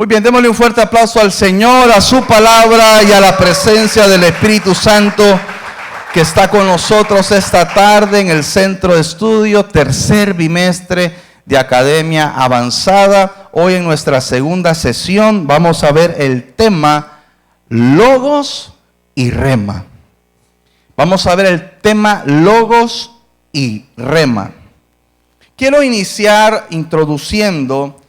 Muy bien, démosle un fuerte aplauso al Señor, a su palabra y a la presencia del Espíritu Santo que está con nosotros esta tarde en el Centro de Estudio, tercer bimestre de Academia Avanzada. Hoy en nuestra segunda sesión vamos a ver el tema Logos y Rema. Vamos a ver el tema Logos y Rema. Quiero iniciar introduciendo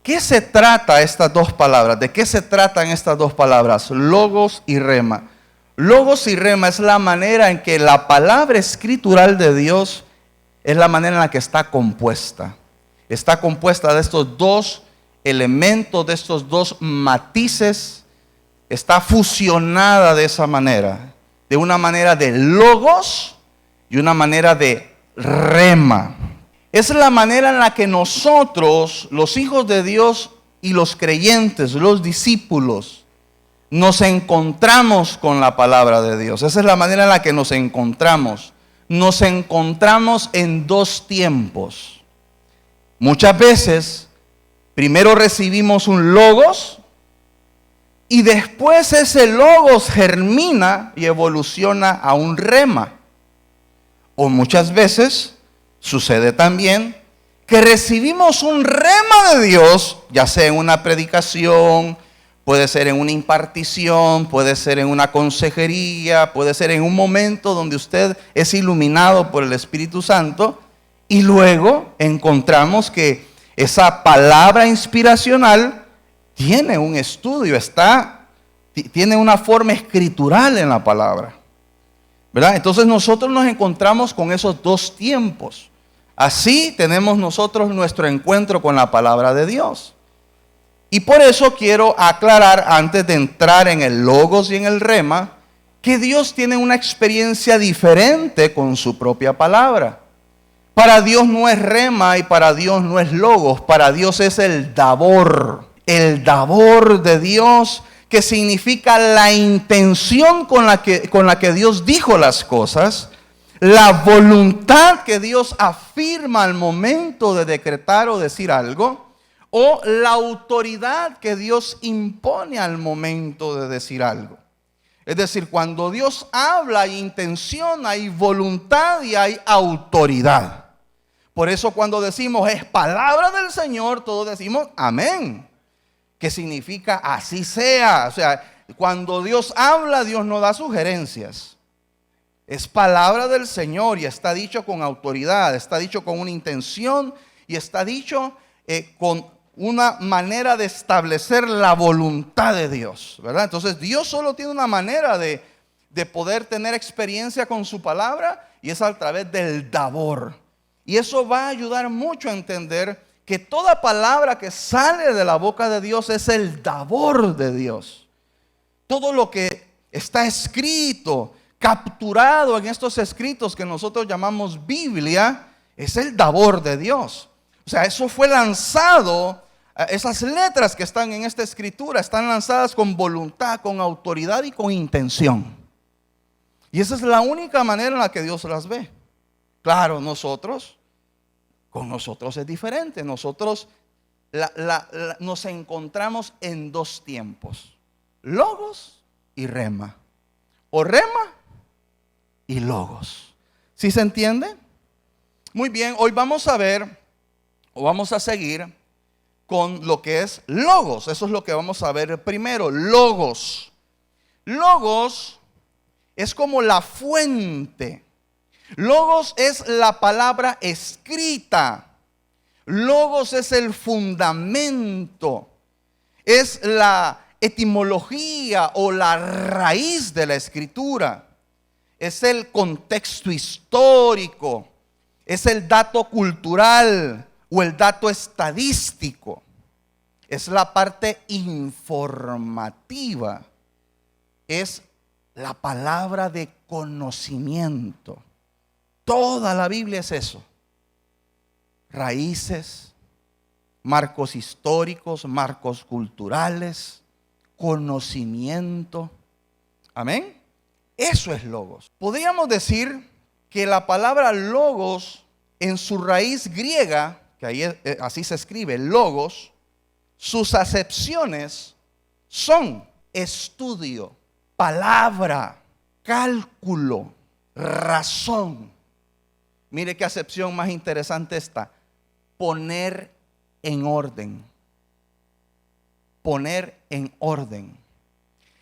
¿qué se trata estas dos palabras? ¿De qué se tratan estas dos palabras? Logos y rema. Logos y rema es la manera en que la palabra escritural de Dios es la manera en la que está compuesta. Está compuesta de estos dos elementos, de estos dos matices. Está fusionada de esa manera. De una manera de logos y una manera de rema. Es la manera en la que nosotros, los hijos de Dios y los creyentes, los discípulos, nos encontramos con la palabra de Dios. Esa es la manera en la que nos encontramos. Nos encontramos en dos tiempos. Muchas veces, primero recibimos un logos y después ese logos germina y evoluciona a un rema. O muchas veces sucede también que recibimos un rema de Dios, ya sea en una predicación, puede ser en una impartición, puede ser en una consejería, puede ser en un momento donde usted es iluminado por el Espíritu Santo y luego encontramos que esa palabra inspiracional tiene un estudio, tiene una forma escritural en la palabra, ¿verdad? Entonces nosotros nos encontramos con esos dos tiempos. Así tenemos nosotros nuestro encuentro con la palabra de Dios. Y por eso quiero aclarar, antes de entrar en el logos y en el rema, que Dios tiene una experiencia diferente con su propia palabra. Para Dios no es rema y para Dios no es logos. Para Dios es el davor de Dios, que significa la intención con la que Dios dijo las cosas. La voluntad que Dios afirma al momento de decretar o decir algo, o la autoridad que Dios impone al momento de decir algo. Es decir, cuando Dios habla hay intención, hay voluntad y hay autoridad. Por eso cuando decimos es palabra del Señor, todos decimos amén, que significa así sea. O sea, cuando Dios habla, Dios no da sugerencias. Es palabra del Señor y está dicho con autoridad, está dicho con una intención y está dicho con una manera de establecer la voluntad de Dios, ¿verdad? Entonces Dios solo tiene una manera de poder tener experiencia con su palabra y es a través del davor. Y eso va a ayudar mucho a entender que toda palabra que sale de la boca de Dios es el davor de Dios. Todo lo que está escrito, capturado en estos escritos que nosotros llamamos Biblia, es el davor de Dios. O sea, eso fue lanzado, esas letras que están en esta escritura están lanzadas con voluntad, con autoridad y con intención. Y esa es la única manera en la que Dios las ve. Claro, con nosotros es diferente. Nosotros nos encontramos en dos tiempos: logos y rema. O rema y logos. ¿Sí se entiende? Muy bien, hoy vamos a ver, o vamos a seguir con lo que es logos. Eso es lo que vamos a ver primero, logos. Logos es como la fuente. Logos es la palabra escrita. Logos es el fundamento. Es la etimología o la raíz de la escritura. Es el contexto histórico, es el dato cultural o el dato estadístico. Es la parte informativa. Es la palabra de conocimiento. Toda la Biblia es eso. Raíces, marcos históricos, marcos culturales, conocimiento. Amén. Eso es logos. Podríamos decir que la palabra logos en su raíz griega, que ahí así se escribe, logos, sus acepciones son estudio, palabra, cálculo, razón. Mire qué acepción más interesante está. Poner en orden. Poner en orden.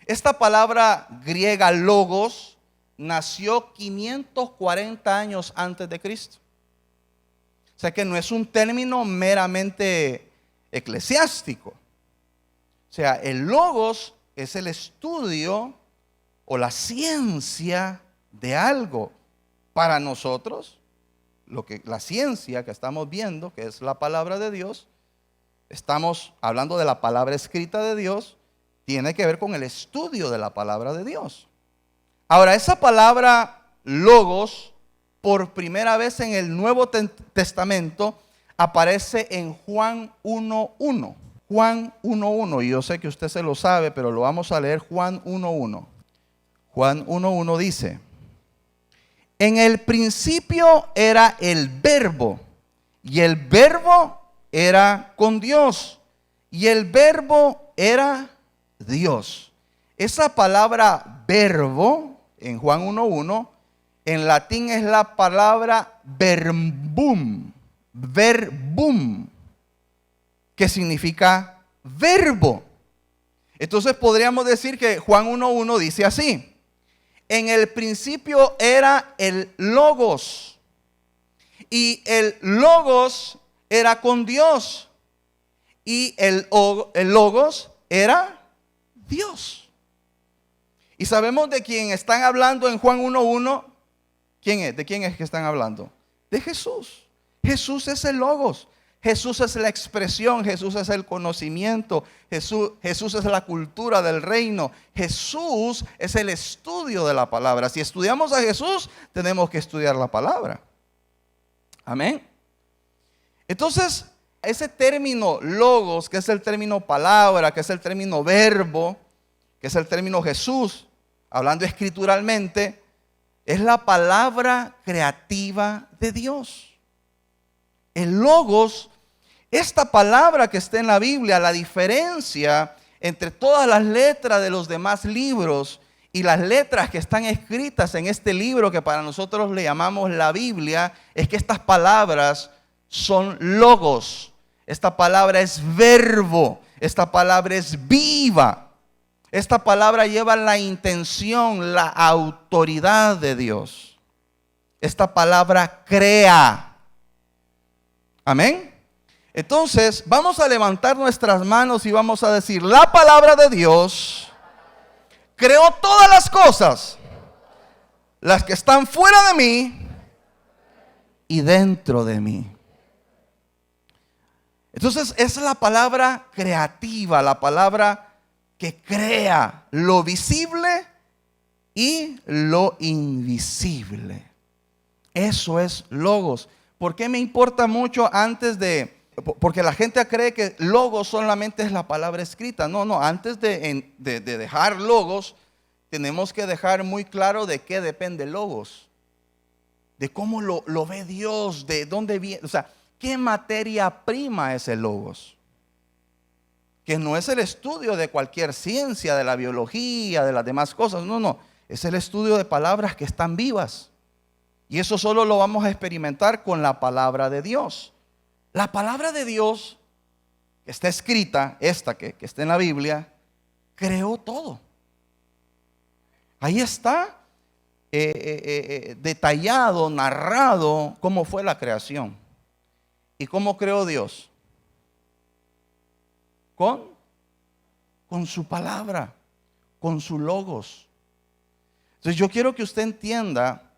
Esta palabra griega logos nació 540 años antes de Cristo. O sea que no es un término meramente eclesiástico. O sea, el logos es el estudio o la ciencia de algo. Para nosotros, la ciencia que estamos viendo, que es la palabra de Dios, estamos hablando de la palabra escrita de Dios, tiene que ver con el estudio de la palabra de Dios. Ahora, esa palabra logos, por primera vez en el Nuevo Testamento, aparece en Juan 1:1. Juan 1:1, y yo sé que usted se lo sabe, pero lo vamos a leer. Juan 1:1. Juan 1:1 dice: en el principio era el verbo, y el verbo era con Dios, y el verbo era Dios. Esa palabra verbo en Juan 1:1 en latín es la palabra verbum, verbum, que significa verbo. Entonces podríamos decir que Juan 1:1 dice así: en el principio era el logos, y el logos era con Dios, y el logos era Dios. Y sabemos de quién están hablando en Juan 1:1. ¿Quién es? ¿De quién es que están hablando? De Jesús. Jesús es el logos. Jesús es la expresión, Jesús es el conocimiento, Jesús es la cultura del reino, Jesús es el estudio de la palabra. Si estudiamos a Jesús, tenemos que estudiar la palabra. Amén. Entonces, ese término logos, que es el término palabra, que es el término verbo, que es el término Jesús, hablando escrituralmente, es la palabra creativa de Dios. El logos, esta palabra que está en la Biblia, la diferencia entre todas las letras de los demás libros y las letras que están escritas en este libro que para nosotros le llamamos la Biblia, es que estas palabras son logos. Esta palabra es verbo, esta palabra es viva. Esta palabra lleva la intención, la autoridad de Dios. Esta palabra crea. Amén. Entonces vamos a levantar nuestras manos y vamos a decir: la palabra de Dios creó todas las cosas, las que están fuera de mí y dentro de mí. Entonces es la palabra creativa, la palabra que crea lo visible y lo invisible. Eso es logos. ¿Por qué me importa mucho antes de? Porque la gente cree que logos solamente es la palabra escrita. No, antes de dejar logos, tenemos que dejar muy claro de qué depende logos. De cómo lo ve Dios, de dónde viene, o sea, qué materia prima es el logos. Que no es el estudio de cualquier ciencia, de la biología, de las demás cosas. No, es el estudio de palabras que están vivas. Y eso solo lo vamos a experimentar con la palabra de Dios. La palabra de Dios que está escrita, esta que está en la Biblia, creó todo. Ahí está detallado, narrado cómo fue la creación. ¿Y cómo creó Dios? Con su palabra, con su logos. Entonces yo quiero que usted entienda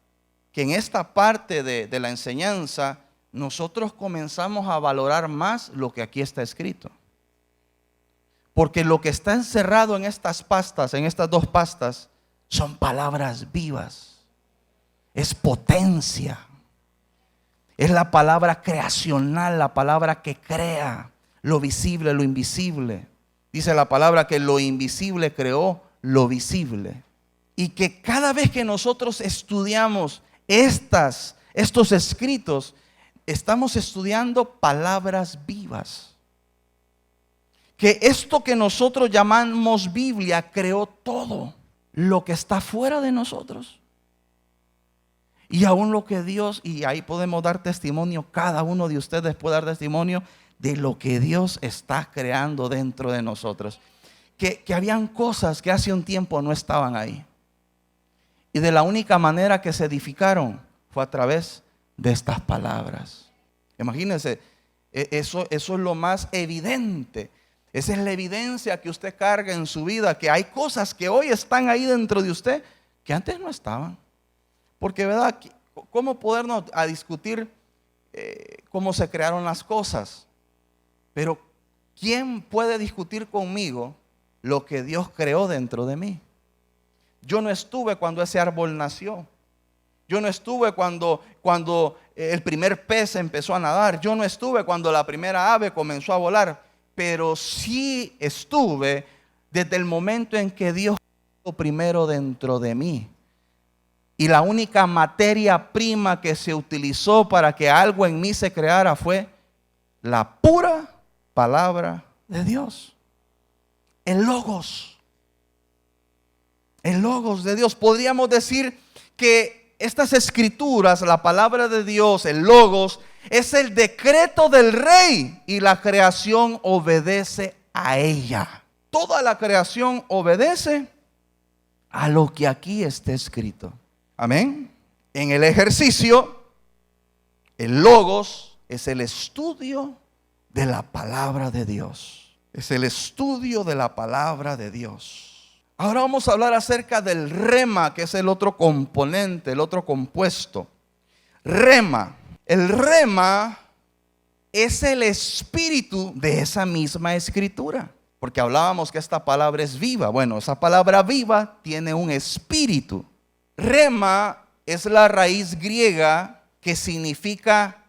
que en esta parte de la enseñanza nosotros comenzamos a valorar más lo que aquí está escrito. Porque lo que está encerrado en estas pastas, en estas dos pastas, son palabras vivas. Es potencia. Es la palabra creacional, la palabra que crea lo visible, lo invisible. Dice la palabra que lo invisible creó lo visible. Y que cada vez que nosotros estudiamos estos escritos, estamos estudiando palabras vivas. que esto que nosotros llamamos Biblia creó todo lo que está fuera de nosotros. Y aún lo que Dios, y ahí podemos dar testimonio, cada uno de ustedes puede dar testimonio de lo que Dios está creando dentro de nosotros. Que habían cosas que hace un tiempo no estaban ahí. Y de la única manera que se edificaron fue a través de estas palabras. Imagínense, eso es lo más evidente. Esa es la evidencia que usted carga en su vida, que hay cosas que hoy están ahí dentro de usted que antes no estaban. Porque, ¿verdad? ¿Cómo podernos a discutir cómo se crearon las cosas? Pero ¿quién puede discutir conmigo lo que Dios creó dentro de mí? Yo no estuve cuando ese árbol nació. Yo no estuve cuando el primer pez empezó a nadar. Yo no estuve cuando la primera ave comenzó a volar. Pero sí estuve desde el momento en que Dios creó primero dentro de mí. Y la única materia prima que se utilizó para que algo en mí se creara fue la pura palabra de Dios. El logos. El logos de Dios. Podríamos decir que estas escrituras, la palabra de Dios, el logos, es el decreto del rey y la creación obedece a ella. Toda la creación obedece a lo que aquí está escrito. Amén. En el ejercicio, el logos es el estudio de la palabra de Dios. Es el estudio de la palabra de Dios. Ahora vamos a hablar acerca del rema, que es el otro componente, el otro compuesto. Rema. El rema es el espíritu de esa misma escritura. Porque hablábamos que esta palabra es viva. Bueno, esa palabra viva tiene un espíritu. Rema es la raíz griega que significa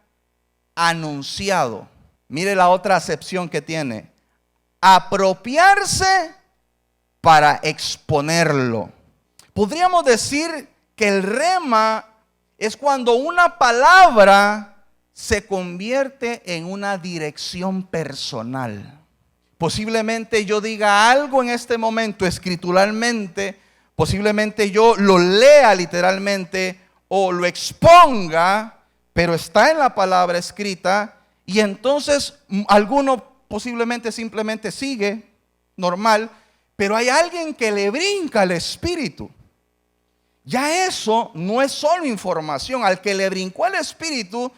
anunciado. Mire la otra acepción que tiene. Apropiarse para exponerlo. Podríamos decir que el rema es cuando una palabra se convierte en una dirección personal. Posiblemente yo diga algo en este momento escrituralmente, posiblemente yo lo lea literalmente o lo exponga, pero está en la palabra escrita y entonces alguno posiblemente simplemente sigue normal, pero hay alguien que le brinca al espíritu. Ya eso no es solo información. Al que le brincó al espíritu,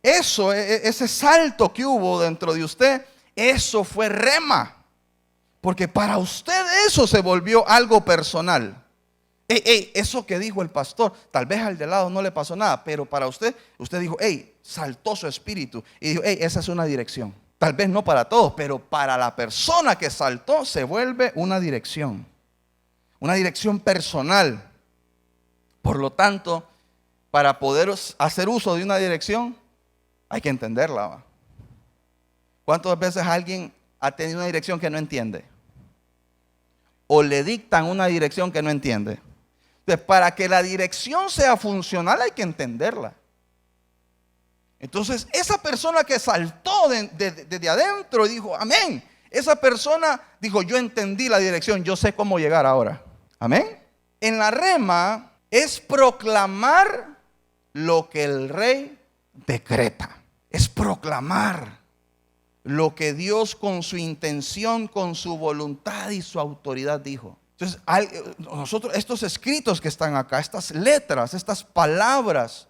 eso, ese salto que hubo dentro de usted, eso fue rema. Porque para usted eso se volvió algo personal. Eso que dijo el pastor, tal vez al de lado no le pasó nada, pero para usted dijo, saltó su espíritu. Y dijo, esa es una dirección. Tal vez no para todos, pero para la persona que saltó se vuelve una dirección personal. Por lo tanto, para poder hacer uso de una dirección, hay que entenderla. ¿Cuántas veces alguien ha tenido una dirección que no entiende? O le dictan una dirección que no entiende. Entonces, para que la dirección sea funcional hay que entenderla. Entonces, esa persona que saltó desde adentro y dijo, amén. Esa persona dijo, yo entendí la dirección, yo sé cómo llegar ahora. Amén. En la rema es proclamar lo que el rey decreta. Es proclamar lo que Dios con su intención, con su voluntad y su autoridad dijo. Entonces, nosotros, estos escritos que están acá, estas letras, estas palabras,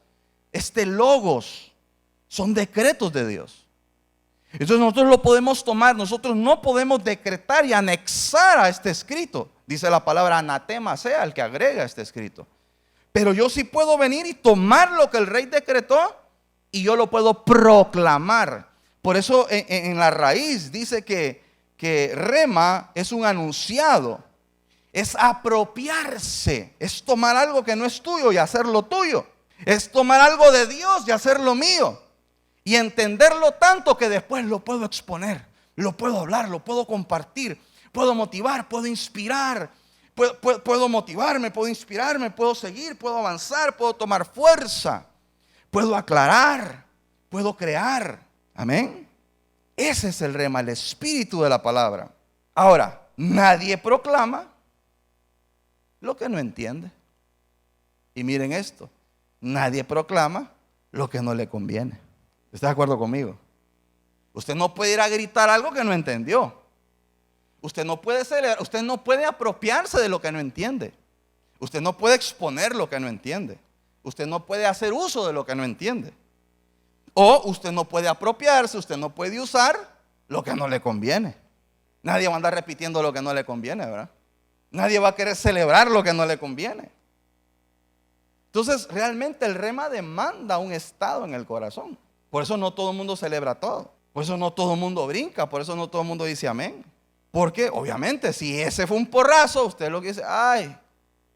este logos, son decretos de Dios. Entonces nosotros lo podemos tomar. Nosotros no podemos decretar y anexar a este escrito. Dice la palabra anatema sea el que agrega este escrito. Pero yo sí puedo venir y tomar lo que el rey decretó y yo lo puedo proclamar. Por eso en la raíz dice que rema es un anunciado. Es apropiarse. Es tomar algo que no es tuyo y hacerlo tuyo. Es tomar algo de Dios y hacerlo mío. Y entenderlo tanto que después lo puedo exponer, lo puedo hablar, lo puedo compartir, puedo motivar, puedo inspirar, puedo motivarme, puedo inspirarme, puedo seguir, puedo avanzar, puedo tomar fuerza, puedo aclarar, puedo crear. Amén. Ese es el rema, el espíritu de la palabra. Ahora, nadie proclama lo que no entiende. Y miren esto, nadie proclama lo que no le conviene. ¿Está de acuerdo conmigo? Usted no puede ir a gritar algo que no entendió. Usted no puede celebrar, usted no puede apropiarse de lo que no entiende. Usted no puede exponer lo que no entiende. Usted no puede hacer uso de lo que no entiende. O usted no puede apropiarse, usted no puede usar lo que no le conviene. Nadie va a andar repitiendo lo que no le conviene, ¿verdad? Nadie va a querer celebrar lo que no le conviene. Entonces, realmente el rema demanda un estado en el corazón. Por eso no todo el mundo celebra todo. Por eso no todo el mundo brinca. Por eso no todo el mundo dice amén. Porque, obviamente, si ese fue un porrazo, usted lo que dice, ay.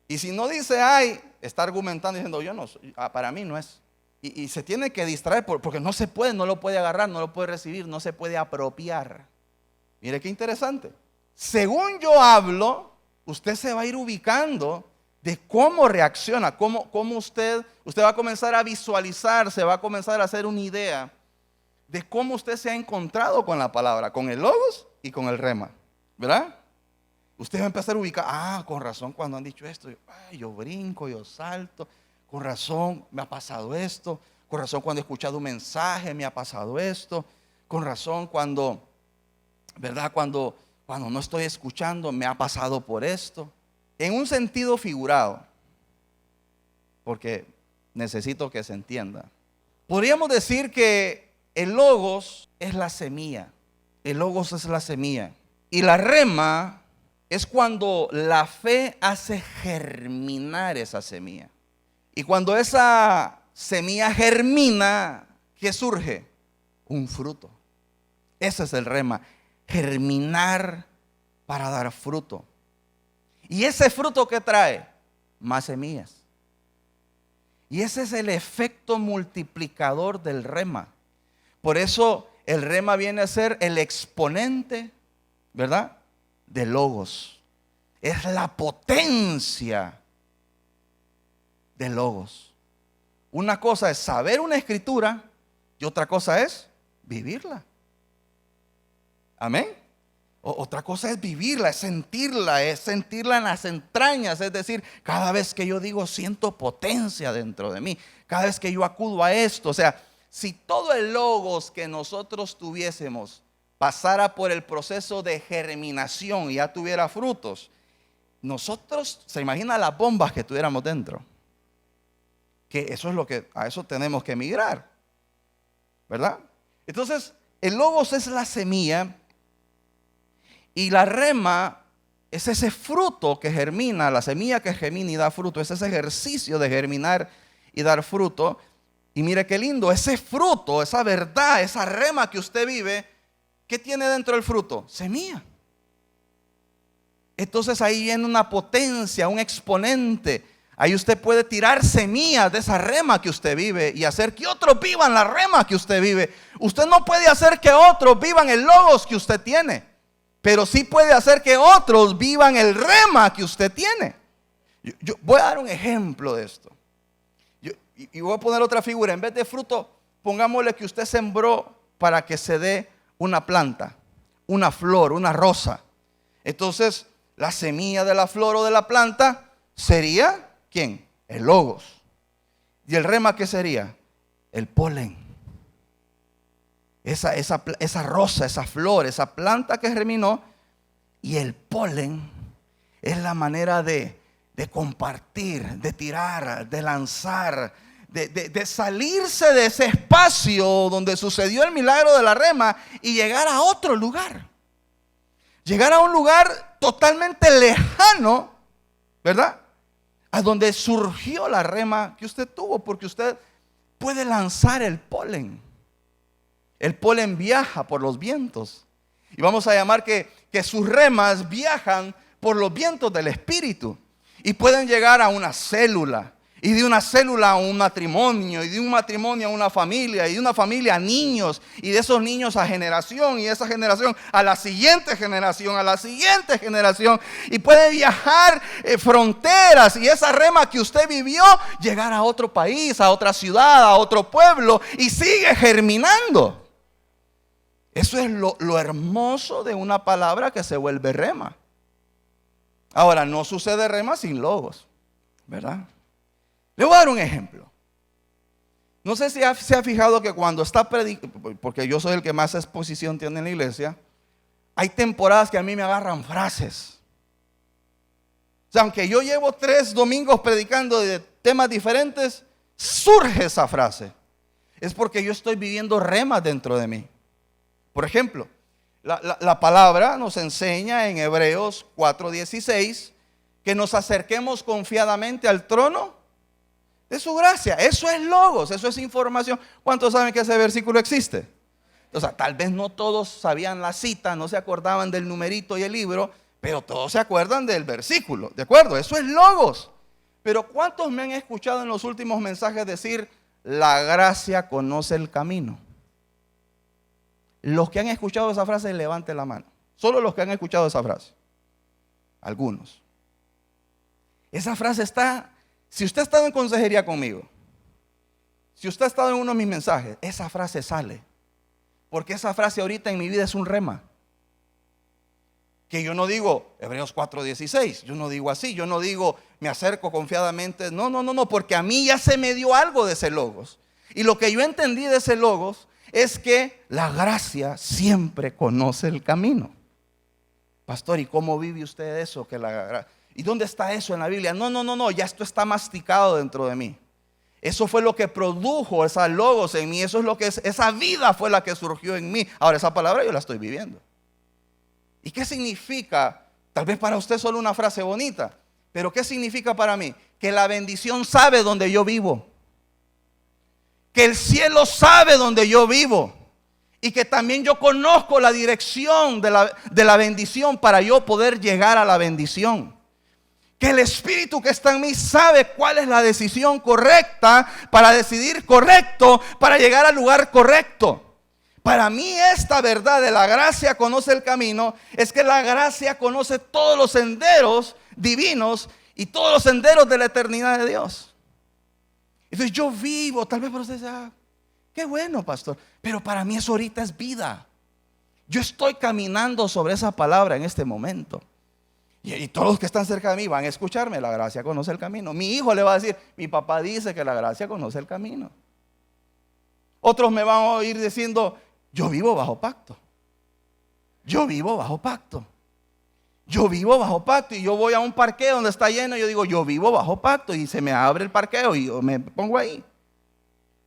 Y si no dice ay, está argumentando diciendo, yo no, para mí no es. Y se tiene que distraer porque no se puede, no lo puede agarrar, no lo puede recibir, no se puede apropiar. Mire qué interesante. Según yo hablo, usted se va a ir ubicando de cómo reacciona, cómo usted va a comenzar a visualizar, se va a comenzar a hacer una idea de cómo usted se ha encontrado con la palabra, con el logos y con el rema, ¿verdad? Usted va a empezar a ubicar, con razón cuando han dicho esto, yo brinco, yo salto, con razón me ha pasado esto, con razón cuando he escuchado un mensaje me ha pasado esto, con razón cuando, ¿verdad? Cuando no estoy escuchando me ha pasado por esto. En un sentido figurado, porque necesito que se entienda. Podríamos decir que el logos es la semilla. El logos es la semilla. Y la rema es cuando la fe hace germinar esa semilla. Y cuando esa semilla germina, ¿qué surge? Un fruto. Ese es el rema. Germinar para dar fruto. ¿Y ese fruto qué trae? Más semillas. Y ese es el efecto multiplicador del rema. Por eso el rema viene a ser el exponente, ¿verdad? De logos. Es la potencia de logos. Una cosa es saber una escritura y otra cosa es vivirla. Amén. Otra cosa es vivirla, es sentirla en las entrañas. Es decir, cada vez que yo digo siento potencia dentro de mí. Cada vez que yo acudo a esto. O sea, si todo el logos que nosotros tuviésemos pasara por el proceso de germinación y ya tuviera frutos, nosotros, se imagina las bombas que tuviéramos dentro. Que eso es lo que, a eso tenemos que migrar, ¿verdad? Entonces, el logos es la semilla. Y la rema es ese fruto que germina, la semilla que germina y da fruto, es ese ejercicio de germinar y dar fruto. Y mire qué lindo, ese fruto, esa verdad, esa rema que usted vive, ¿qué tiene dentro del fruto? Semilla. Entonces ahí viene una potencia, un exponente. Ahí usted puede tirar semillas de esa rema que usted vive y hacer que otros vivan la rema que usted vive. Usted no puede hacer que otros vivan el logos que usted tiene. Pero sí puede hacer que otros vivan el rema que usted tiene. Yo voy a dar un ejemplo de esto. Y voy a poner otra figura. En vez de fruto, pongámosle que usted sembró para que se dé una planta, una flor, una rosa. Entonces, la semilla de la flor o de la planta sería, ¿quién? El logos. ¿Y el rema qué sería? El polen. Esa rosa, esa flor, esa planta que germinó. Y el polen es la manera de compartir, de tirar, de lanzar, de salirse de ese espacio donde sucedió el milagro de la rema y llegar a otro lugar. Llegar a un lugar totalmente lejano, ¿verdad? A donde surgió la rema que usted tuvo, porque usted puede lanzar el polen. El polen viaja por los vientos. Y vamos a llamar que sus remas viajan por los vientos del Espíritu. Y pueden llegar a una célula. Y de una célula a un matrimonio. Y de un matrimonio a una familia. Y de una familia a niños. Y de esos niños a generación. Y de esa generación a la siguiente generación. A la siguiente generación. Y puede viajar fronteras. Y esa rema que usted vivió, llegar a otro país, a otra ciudad, a otro pueblo. Y sigue germinando. Eso es lo hermoso de una palabra que se vuelve rema. Ahora, no sucede rema sin logos, ¿verdad? Le voy a dar un ejemplo. No sé si se ha fijado que cuando está predicando, porque yo soy el que más exposición tiene en la iglesia, hay temporadas que a mí me agarran frases. O sea, aunque yo llevo 3 domingos predicando de temas diferentes, surge esa frase. Es porque yo estoy viviendo remas dentro de mí. Por ejemplo, la palabra nos enseña en Hebreos 4:16 que nos acerquemos confiadamente al trono de su gracia. Eso es logos, eso es información. ¿Cuántos saben que ese versículo existe? O sea, tal vez no todos sabían la cita, no se acordaban del numerito y el libro, pero todos se acuerdan del versículo, ¿de acuerdo? Eso es logos. Pero ¿cuántos me han escuchado en los últimos mensajes decir, la gracia conoce el camino? Los que han escuchado esa frase, levanten la mano. Solo los que han escuchado esa frase. Algunos. Esa frase está, si usted ha estado en consejería conmigo, si usted ha estado en uno de mis mensajes, esa frase sale. Porque esa frase ahorita en mi vida es un rema. Que yo no digo Hebreos 4:16, yo no digo así, yo no digo me acerco confiadamente. No, porque a mí ya se me dio algo de ese logos. Y lo que yo entendí de ese logos es que la gracia siempre conoce el camino. Pastor, ¿y cómo vive usted eso? ¿Y dónde está eso en la Biblia? No, ya esto está masticado dentro de mí. Eso fue lo que produjo esa logos en mí, esa vida fue la que surgió en mí. Ahora esa palabra yo la estoy viviendo. ¿Y qué significa? Tal vez para usted solo una frase bonita, pero ¿qué significa para mí? Que la bendición sabe donde yo vivo. Que el cielo sabe donde yo vivo. Y que también yo conozco la dirección de la bendición para yo poder llegar a la bendición. Que el Espíritu que está en mí sabe cuál es la decisión correcta para decidir correcto, para llegar al lugar correcto. Para mí esta verdad de la gracia conoce el camino, es que la gracia conoce todos los senderos divinos y todos los senderos de la eternidad de Dios. Entonces yo vivo, tal vez para usted sea, qué bueno, pastor, pero para mí eso ahorita es vida. Yo estoy caminando sobre esa palabra en este momento. Y todos los que están cerca de mí van a escucharme, la gracia conoce el camino. Mi hijo le va a decir, mi papá dice que la gracia conoce el camino. Otros me van a oír diciendo, yo vivo bajo pacto. Yo vivo bajo pacto. Yo vivo bajo pacto. Y yo voy a un parqueo donde está lleno y yo digo, yo vivo bajo pacto. Y se me abre el parqueo y yo me pongo ahí.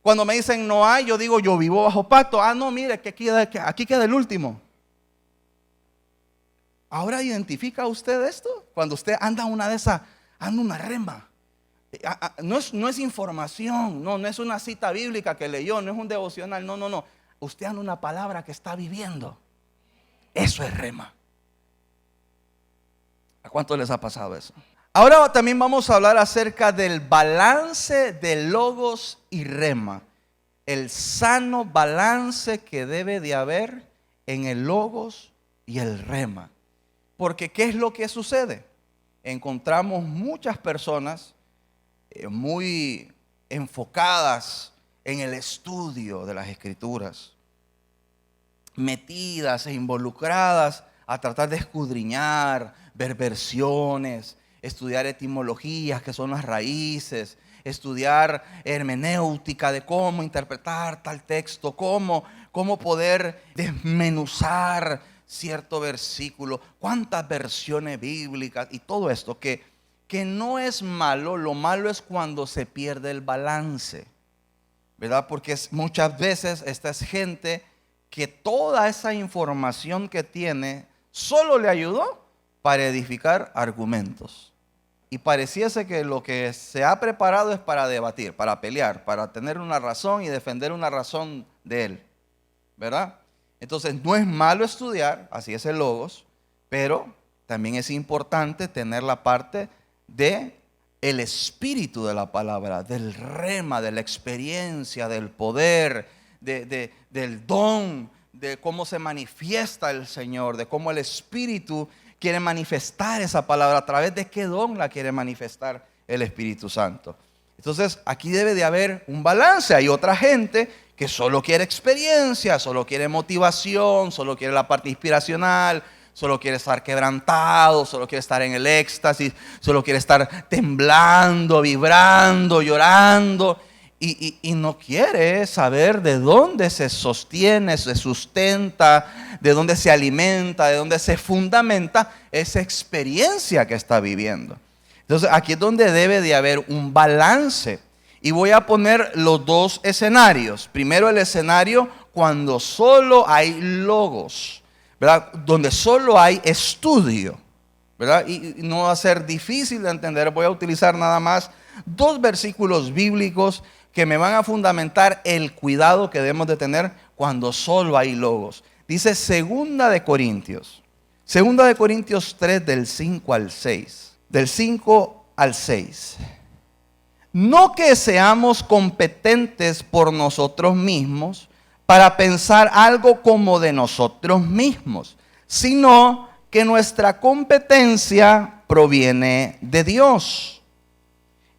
Cuando me dicen no hay, yo digo, yo vivo bajo pacto. Ah, no, mire, que aquí queda el último. Ahora identifica usted esto. Cuando usted anda una de esas, anda una rema. No es información, no es una cita bíblica que leyó, no es un devocional, no. Usted anda una palabra que está viviendo. Eso es rema. ¿A cuántos les ha pasado eso? Ahora también vamos a hablar acerca del balance de logos y rema. El sano balance que debe de haber en el logos y el rema. Porque ¿qué es lo que sucede? Encontramos muchas personas muy enfocadas en el estudio de las Escrituras, metidas e involucradas a tratar de escudriñar, ver versiones, estudiar etimologías que son las raíces, estudiar hermenéutica de cómo interpretar tal texto, cómo poder desmenuzar cierto versículo, cuántas versiones bíblicas y todo esto que no es malo. Lo malo es cuando se pierde el balance, ¿verdad? Porque muchas veces esta es gente que toda esa información que tiene solo le ayudó para edificar argumentos. Y pareciese que lo que se ha preparado es para debatir, para pelear, para tener una razón y defender una razón de él, ¿verdad? Entonces no es malo estudiar, así es el logos, pero también es importante tener la parte de el espíritu de la palabra, del rema, de la experiencia, del poder, del don, de cómo se manifiesta el Señor, de cómo el Espíritu quiere manifestar esa palabra, a través de qué don la quiere manifestar el Espíritu Santo. Entonces aquí debe de haber un balance. Hay otra gente que solo quiere experiencia, solo quiere motivación, solo quiere la parte inspiracional, solo quiere estar quebrantado, solo quiere estar en el éxtasis, solo quiere estar temblando, vibrando, llorando. Y no quiere saber de dónde se sostiene, se sustenta, de dónde se alimenta, de dónde se fundamenta esa experiencia que está viviendo. Entonces aquí es donde debe de haber un balance. Y voy a poner los dos escenarios. Primero el escenario cuando solo hay logos, ¿verdad? Donde solo hay estudio, ¿verdad? Y no va a ser difícil de entender. Voy a utilizar nada más 2 versículos bíblicos que me van a fundamentar el cuidado que debemos de tener cuando solo hay logos. Dice 2 de Corintios 3 del 5 al 6. Del 5 al 6. No que seamos competentes por nosotros mismos para pensar algo como de nosotros mismos, sino que nuestra competencia proviene de Dios,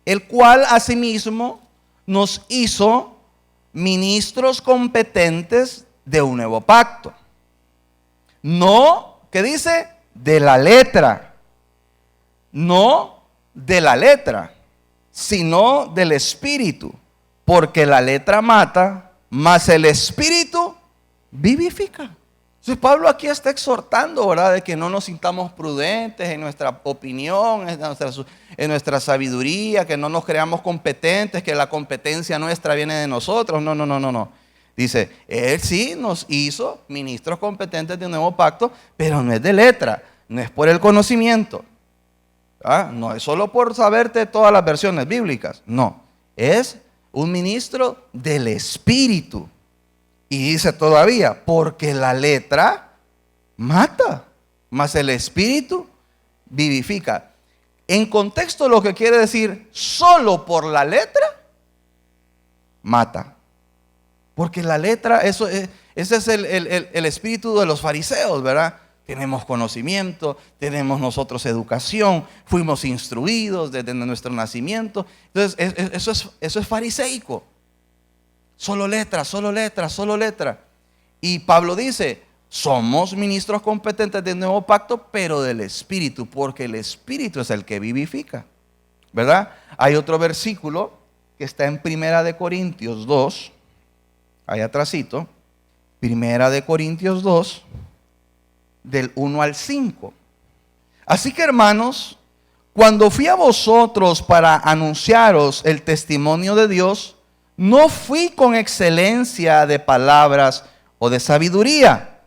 el cual asimismo nos hizo ministros competentes de un nuevo pacto. No, ¿qué dice? De la letra. No de la letra, sino del Espíritu. Porque la letra mata, mas el Espíritu vivifica. Entonces Pablo aquí está exhortando, ¿verdad?, de que no nos sintamos prudentes en nuestra opinión, en nuestra sabiduría, que no nos creamos competentes, que la competencia nuestra viene de nosotros. No. Dice, Él sí nos hizo ministros competentes de un nuevo pacto, pero no es de letra, no es por el conocimiento. No es solo por saberte todas las versiones bíblicas, no, es un ministro del Espíritu. Y dice todavía, porque la letra mata, mas el Espíritu vivifica. En contexto lo que quiere decir, solo por la letra mata. Porque la letra, ese es el espíritu de los fariseos, ¿verdad? Tenemos conocimiento, tenemos nosotros educación, fuimos instruidos desde nuestro nacimiento. Entonces, eso es fariseico. Solo letra. Y Pablo dice, somos ministros competentes del nuevo pacto, pero del Espíritu, porque el Espíritu es el que vivifica, ¿verdad? Hay otro versículo que está en 1 Corintios 2, ahí atrásito, 1 Corintios 2, del 1 al 5. Así que, hermanos, cuando fui a vosotros para anunciaros el testimonio de Dios, no fui con excelencia de palabras o de sabiduría,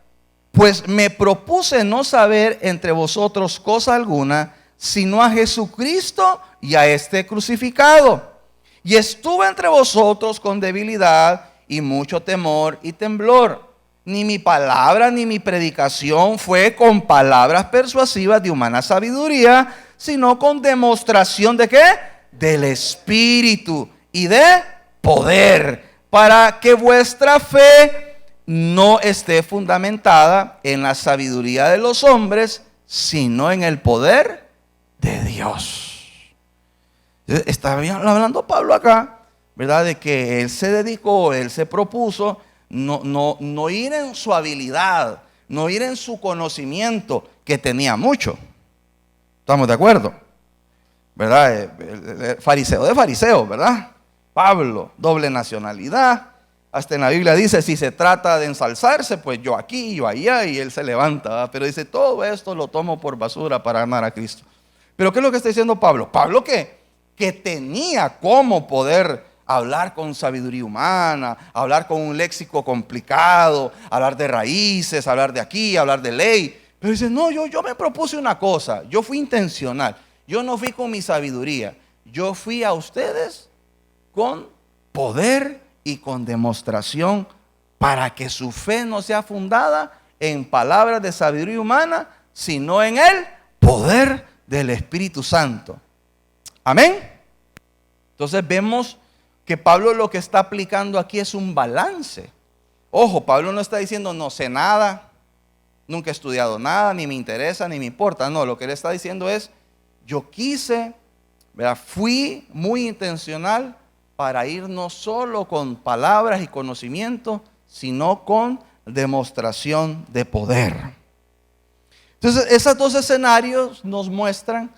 pues me propuse no saber entre vosotros cosa alguna, sino a Jesucristo y a este crucificado. Y estuve entre vosotros con debilidad y mucho temor y temblor. Ni mi palabra ni mi predicación fue con palabras persuasivas de humana sabiduría, sino con demostración de ¿qué? Del Espíritu y de poder, para que vuestra fe no esté fundamentada en la sabiduría de los hombres, sino en el poder de Dios. Está hablando Pablo acá, ¿verdad? De que él se dedicó, él se propuso no ir en su habilidad, no ir en su conocimiento, que tenía mucho. ¿Estamos de acuerdo? ¿Verdad? El fariseo de fariseos, ¿verdad? Pablo, doble nacionalidad. Hasta en la Biblia dice, si se trata de ensalzarse, pues yo aquí, yo allá, y él se levanta, ¿verdad? Pero dice, todo esto lo tomo por basura para amar a Cristo. Pero ¿qué es lo que está diciendo Pablo? Pablo que tenía cómo poder hablar con sabiduría humana, hablar con un léxico complicado, hablar de raíces, hablar de aquí, hablar de ley. Pero dice, no, yo me propuse una cosa, yo fui intencional, yo no fui con mi sabiduría, yo fui a ustedes con poder y con demostración para que su fe no sea fundada en palabras de sabiduría humana, sino en el poder del Espíritu Santo. Amén. Entonces vemos que Pablo lo que está aplicando aquí es un balance. Ojo, Pablo no está diciendo no sé nada, nunca he estudiado nada, ni me interesa, ni me importa. No, lo que él está diciendo es, yo quise, ¿verdad? Fui muy intencional para ir no solo con palabras y conocimiento, sino con demostración de poder. Entonces, esos dos escenarios nos muestran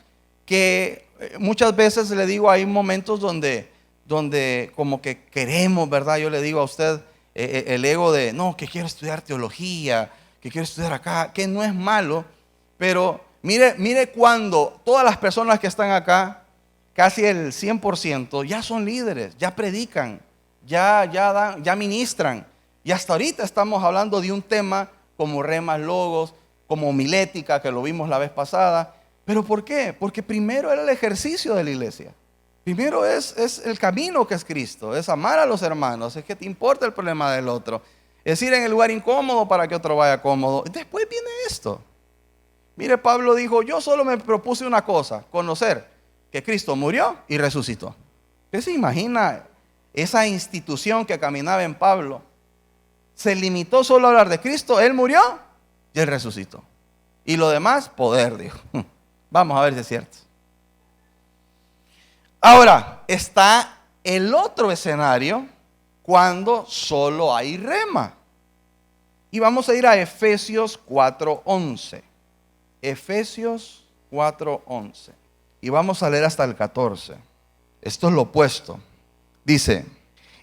que muchas veces le digo, hay momentos donde como que queremos, ¿verdad? Yo le digo a usted el ego de, no, que quiero estudiar teología, que quiero estudiar acá, que no es malo, pero mire cuando todas las personas que están acá, casi el 100%, ya son líderes, ya predican, ya ministran. Y hasta ahorita estamos hablando de un tema como remas, logos, como homilética, que lo vimos la vez pasada. ¿Pero por qué? Porque primero era el ejercicio de la iglesia. Primero es el camino que es Cristo, es amar a los hermanos, es que te importa el problema del otro. Es ir en el lugar incómodo para que otro vaya cómodo. Después viene esto. Mire, Pablo dijo, yo solo me propuse una cosa, conocer que Cristo murió y resucitó. ¿Usted se imagina esa institución que caminaba en Pablo? Se limitó solo a hablar de Cristo, Él murió y Él resucitó. Y lo demás, poder, dijo. Vamos a ver si es cierto. Ahora, está el otro escenario cuando solo hay rema. Y vamos a ir a Efesios 4:11. Efesios 4:11. Y vamos a leer hasta el 14. Esto es lo opuesto. Dice,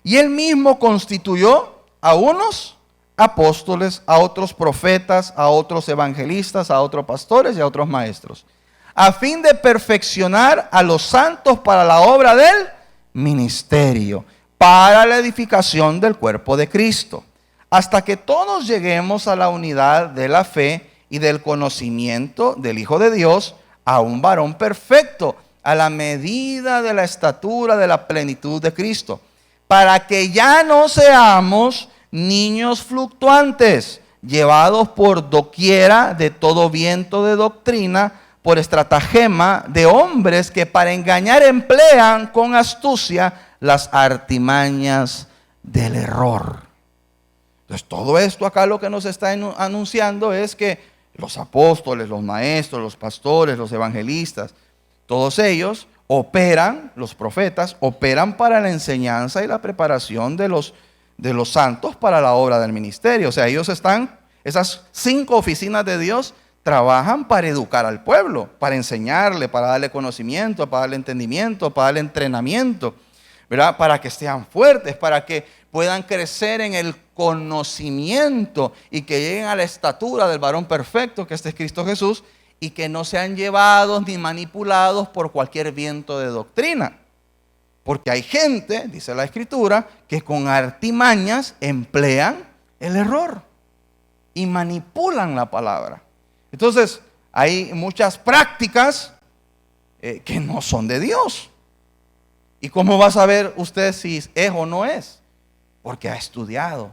y Él mismo constituyó a unos apóstoles, a otros profetas, a otros evangelistas, a otros pastores y a otros maestros, a fin de perfeccionar a los santos para la obra del ministerio, para la edificación del cuerpo de Cristo, hasta que todos lleguemos a la unidad de la fe y del conocimiento del Hijo de Dios, a un varón perfecto, a la medida de la estatura de la plenitud de Cristo, para que ya no seamos niños fluctuantes, llevados por doquiera de todo viento de doctrina, por estratagema de hombres que para engañar emplean con astucia las artimañas del error. Entonces, todo esto acá lo que nos está anunciando es que los apóstoles, los maestros, los pastores, los evangelistas, todos ellos operan, los profetas, operan para la enseñanza y la preparación de los santos para la obra del ministerio. O sea, ellos están, esas 5 oficinas de Dios trabajan para educar al pueblo, para enseñarle, para darle conocimiento, para darle entendimiento, para darle entrenamiento, ¿verdad? Para que sean fuertes, para que puedan crecer en el conocimiento y que lleguen a la estatura del varón perfecto, que este es Cristo Jesús, y que no sean llevados ni manipulados por cualquier viento de doctrina. Porque hay gente, dice la Escritura, que con artimañas emplean el error y manipulan la palabra. Entonces, hay muchas prácticas que no son de Dios. ¿Y cómo va a saber usted si es o no es? Porque ha estudiado,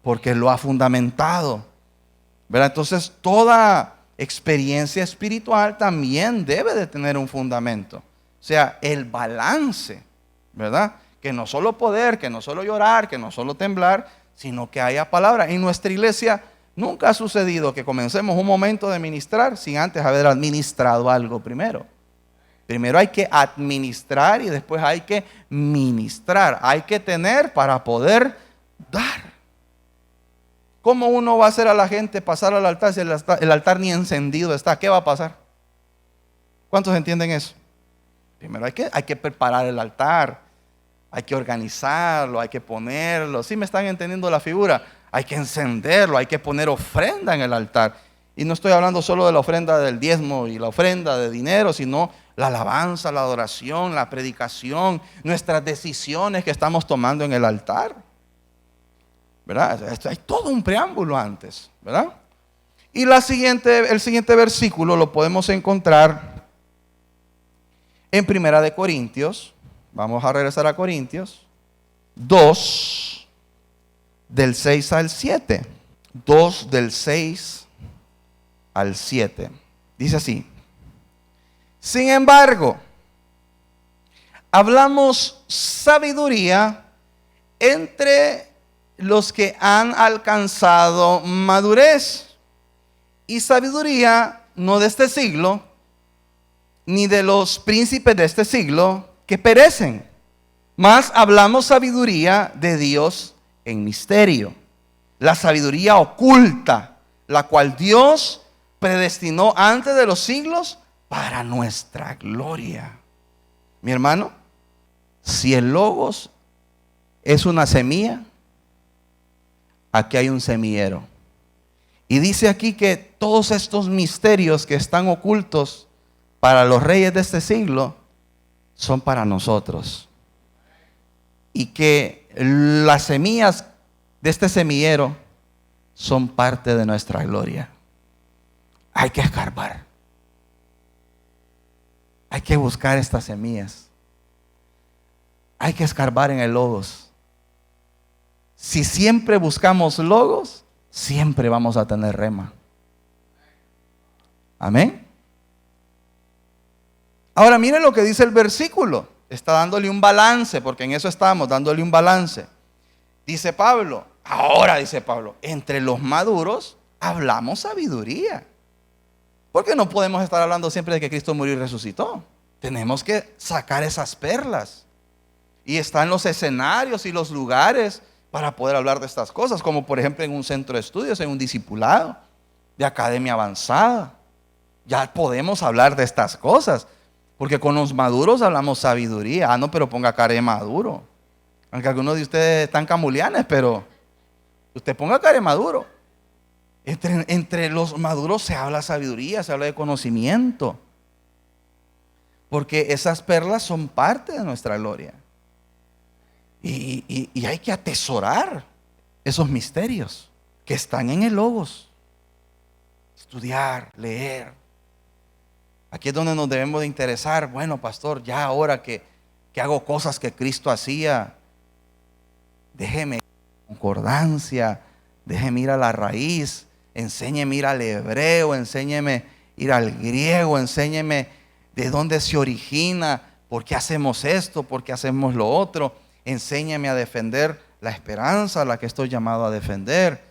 porque lo ha fundamentado, ¿verdad? Entonces, toda experiencia espiritual también debe de tener un fundamento. O sea, el balance, ¿verdad? Que no solo poder, que no solo llorar, que no solo temblar, sino que haya palabra. En nuestra iglesia nunca ha sucedido que comencemos un momento de ministrar sin antes haber administrado algo primero. Primero hay que administrar y después hay que ministrar. Hay que tener para poder dar. ¿Cómo uno va a hacer a la gente pasar al altar si el altar ni encendido está? ¿Qué va a pasar? ¿Cuántos entienden eso? Primero hay que preparar el altar. Hay que organizarlo, hay que ponerlo. ¿Sí me están entendiendo la figura? Hay que encenderlo, hay que poner ofrenda en el altar. Y no estoy hablando solo de la ofrenda del diezmo y la ofrenda de dinero, sino la alabanza, la adoración, la predicación, nuestras decisiones que estamos tomando en el altar, ¿verdad? Hay todo un preámbulo antes, ¿verdad? Y el siguiente versículo lo podemos encontrar en Primera de Corintios. Vamos a regresar a Corintios 2, del 6 al 7. 2 del 6 al 7. Dice así: sin embargo, hablamos sabiduría entre los que han alcanzado madurez, y sabiduría no de este siglo, ni de los príncipes de este siglo que perecen, Mas hablamos sabiduría de Dios en misterio. La sabiduría oculta, la cual Dios predestinó antes de los siglos para nuestra gloria. Mi hermano, si el Logos es una semilla, aquí hay un semillero. Y dice aquí que todos estos misterios que están ocultos para los reyes de este siglo son para nosotros. Y que las semillas de este semillero son parte de nuestra gloria. Hay que escarbar. Hay que buscar estas semillas. Hay que escarbar en el Logos. Si siempre buscamos Logos, siempre vamos a tener rema. Amén. Ahora miren lo que dice el versículo. Está dándole un balance, porque en eso estamos, dándole un balance. Dice Pablo, ahora dice Pablo, entre los maduros hablamos sabiduría. Porque no podemos estar hablando siempre de que Cristo murió y resucitó. Tenemos que sacar esas perlas. Y están los escenarios y los lugares para poder hablar de estas cosas, como por ejemplo en un centro de estudios, en un discipulado, de academia avanzada. Ya podemos hablar de estas cosas, porque con los maduros hablamos sabiduría. Ah, no, pero ponga cara de maduro. Aunque algunos de ustedes están camulianes, pero usted ponga cara de maduro. Entre los maduros se habla sabiduría, se habla de conocimiento. Porque esas perlas son parte de nuestra gloria. Y hay que atesorar esos misterios que están en el Logos. Estudiar, leer. Aquí es donde nos debemos de interesar. Bueno, pastor, ya ahora que hago cosas que Cristo hacía, déjeme concordancia, déjeme ir a la raíz, enséñeme ir al hebreo, enséñeme ir al griego, enséñeme de dónde se origina, por qué hacemos esto, por qué hacemos lo otro. Enséñame a defender la esperanza, la que estoy llamado a defender.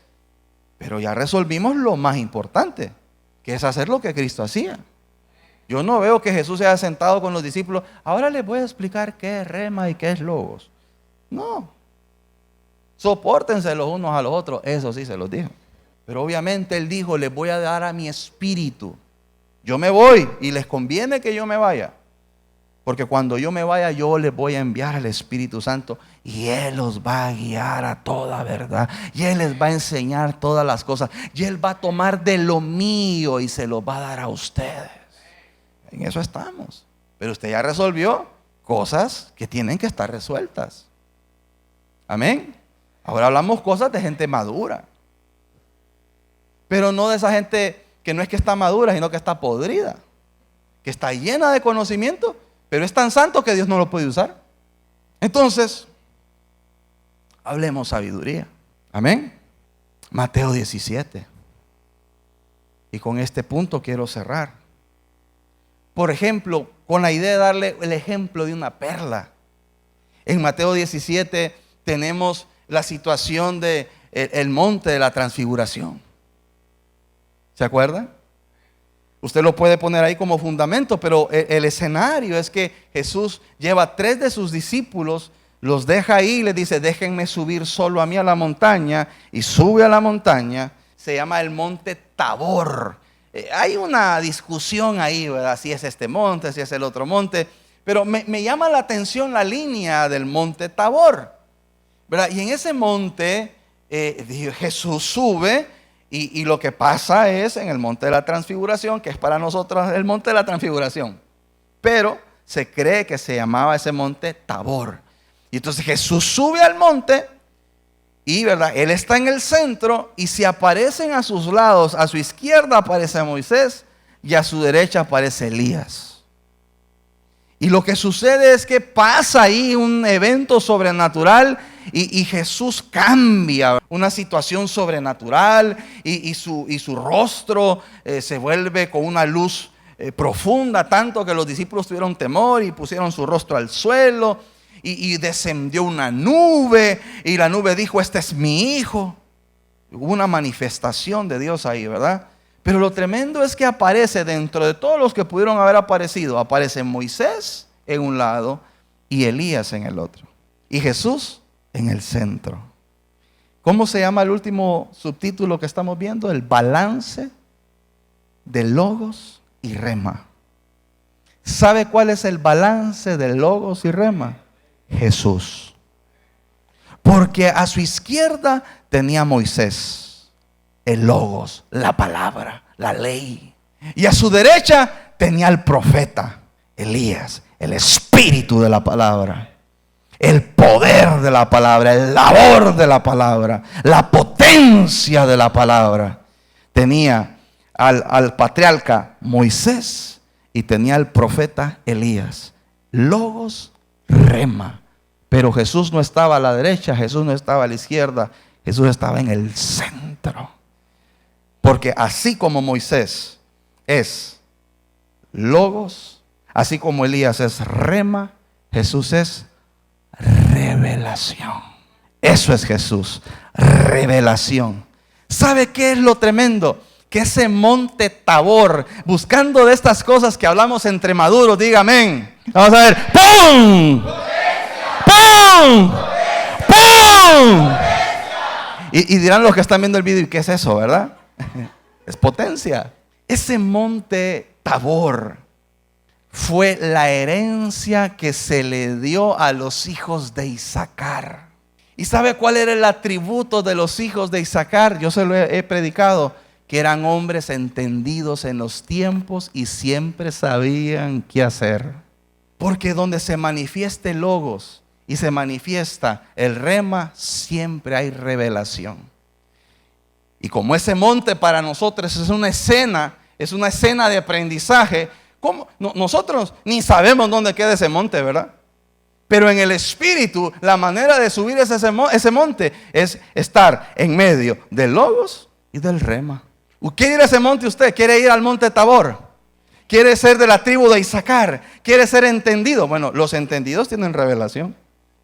Pero ya resolvimos lo más importante, que es hacer lo que Cristo hacía. Yo no veo que Jesús se haya sentado con los discípulos. Ahora les voy a explicar qué es rema y qué es logos. No. Sopórtense los unos a los otros. Eso sí se los dijo. Pero obviamente Él dijo, les voy a dar a mi espíritu. Yo me voy y les conviene que yo me vaya. Porque cuando yo me vaya, yo les voy a enviar al Espíritu Santo y Él los va a guiar a toda verdad. Y Él les va a enseñar todas las cosas. Y Él va a tomar de lo mío y se lo va a dar a ustedes. En eso estamos. Pero usted ya resolvió cosas que tienen que estar resueltas. Amén. Ahora hablamos cosas de gente madura. Pero no de esa gente que no es que está madura, sino que está podrida. Que está llena de conocimiento, pero es tan santo que Dios no lo puede usar. Entonces, hablemos sabiduría. Amén. Mateo 17. Y con este punto quiero cerrar. Por ejemplo, con la idea de darle el ejemplo de una perla. En Mateo 17 tenemos la situación de el monte de la transfiguración. ¿Se acuerdan? Usted lo puede poner ahí como fundamento, pero el escenario es que Jesús lleva a 3 de sus discípulos, los deja ahí y les dice, déjenme subir solo a mí a la montaña, y sube a la montaña. Se llama el monte Tabor. Hay una discusión ahí, ¿verdad? Si es este monte, si es el otro monte, pero me llama la atención la línea del monte Tabor, ¿verdad? Y en ese monte Jesús sube. Y lo que pasa es en el monte de la transfiguración, que es para nosotros el monte de la transfiguración. Pero se cree que se llamaba ese monte Tabor. Y entonces Jesús sube al monte y, ¿verdad? Él está en el centro y se aparecen a sus lados. A su izquierda aparece Moisés y a su derecha aparece Elías. Y lo que sucede es que pasa ahí un evento sobrenatural y Jesús cambia una situación sobrenatural y su rostro se vuelve con una luz profunda, tanto que los discípulos tuvieron temor y pusieron su rostro al suelo y descendió una nube y la nube dijo, este es mi hijo. Hubo una manifestación de Dios ahí, ¿verdad? Pero lo tremendo es que aparece dentro de todos los que pudieron haber aparecido. Aparece Moisés en un lado y Elías en el otro. y Jesús en el centro. ¿Cómo se llama el último subtítulo que estamos viendo? El balance de logos y rema. ¿Sabe cuál es el balance de logos y rema? Jesús. Porque a su izquierda tenía Moisés, el logos, la palabra, la ley. Y a su derecha tenía el profeta Elías, el espíritu de la palabra, el poder de la palabra, el labor de la palabra, la potencia de la palabra. Tenía al patriarca Moisés y tenía al profeta Elías. Logos, rema. Pero Jesús no estaba a la derecha, Jesús no estaba a la izquierda, Jesús estaba en el centro. Porque así como Moisés es logos, así como Elías es rema, Jesús es revelación. Eso es Jesús, revelación. ¿Sabe qué es lo tremendo? Que ese monte Tabor, buscando de estas cosas que hablamos entre maduros, diga amén. Vamos a ver, ¡pum! ¡Pum! ¡Pum! Y dirán los que están viendo el video, ¿y qué es eso, verdad? Es potencia. Ese monte Tabor fue la herencia que se le dio a los hijos de Isaacar. ¿Y sabe cuál era el atributo de los hijos de Isaacar? Yo se lo he predicado, que eran hombres entendidos en los tiempos y siempre sabían qué hacer. Porque donde se manifieste logos y se manifiesta el rema, siempre hay revelación. Y como ese monte para nosotros es una escena de aprendizaje, ¿cómo? Nosotros ni sabemos dónde queda ese monte, ¿verdad? Pero en el espíritu, la manera de subir ese monte es estar en medio del logos y del rema. ¿Quiere ir a ese monte usted? ¿Quiere ir al monte Tabor? ¿Quiere ser de la tribu de Isaacar? ¿Quiere ser entendido? Bueno, los entendidos tienen revelación.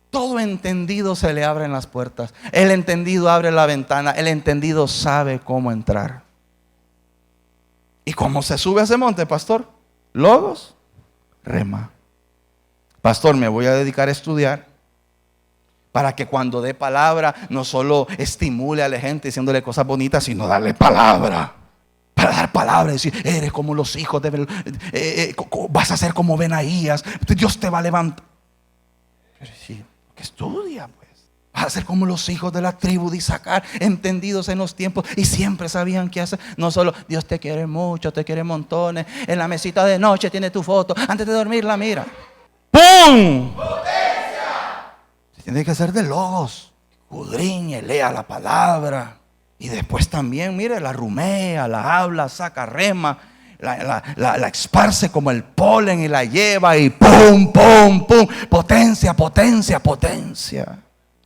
Todo entendido se le abren las puertas. El entendido abre la ventana. El entendido sabe cómo entrar. ¿Y cómo se sube a ese monte, pastor? Logos, rema. Pastor, me voy a dedicar a estudiar para que cuando dé palabra no solo estimule a la gente diciéndole cosas bonitas, sino darle palabra. Para dar palabra, decir, eres como los hijos de vas a ser como Benaías, Dios te va a levantar. Pero sí, que estudia pues. Vas a ser como los hijos de la tribu de Isaacar, entendidos en los tiempos y siempre sabían qué hacer. No solo Dios te quiere mucho, te quiere montones. En la mesita de noche tiene tu foto, antes de dormir la mira. ¡Pum! ¡Potencia! Tiene que ser de logos. Escudriñe, lea la palabra. Y después también, mire, la rumea, la habla, saca rema, la esparce como el polen y la lleva y ¡pum, pum, pum! Potencia, potencia, potencia.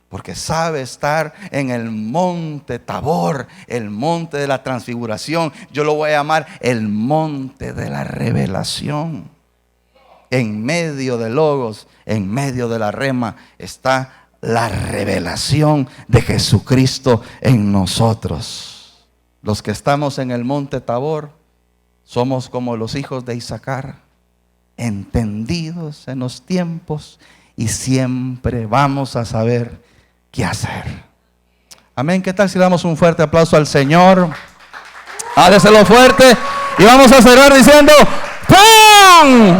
Porque sabe estar en el monte Tabor, el monte de la transfiguración. Yo lo voy a llamar el monte de la revelación. En medio de logos, en medio de la rema, está la revelación de Jesucristo en nosotros. Los que estamos en el monte Tabor somos como los hijos de Isaacar, entendidos en los tiempos y siempre vamos a saber qué hacer. Amén. ¿Qué tal si damos un fuerte aplauso al Señor? Dáselo fuerte y vamos a cerrar diciendo ¡pum!